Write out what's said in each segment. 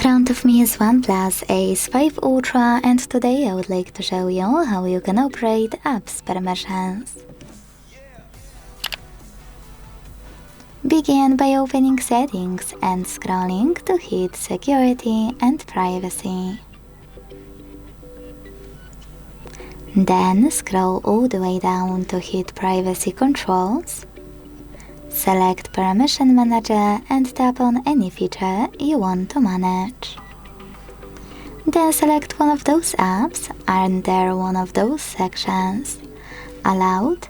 front of me is OnePlus Ace 5 Ultra, and today I would like to show you how you can operate apps permissions. Begin by opening Settings and scrolling to hit Security and Privacy. Then scroll all the way down to hit Privacy Controls. Select Permission Manager and tap on any feature you want to manage. Then select one of those apps under one of those sections, Allowed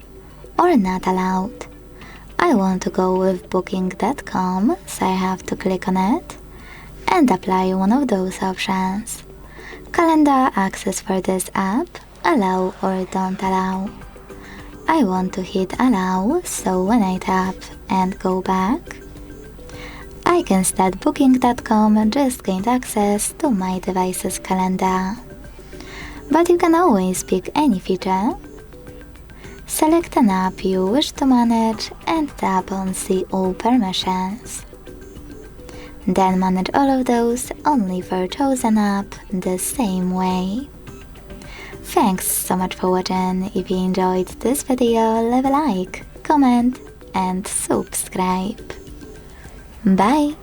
or Not Allowed. I want to go with Booking.com, so I have to click on it and apply one of those options. Calendar access for this app, allow or don't allow. I want to hit allow, so when I tap and go back, I can start Booking.com just gained access to my device's calendar. But you can always pick any feature. Select an app you wish to manage and tap on See All Permissions. Then manage all of those only for chosen app the same way. Thanks so much for watching. If you enjoyed this video, leave a like, comment and subscribe. Bye!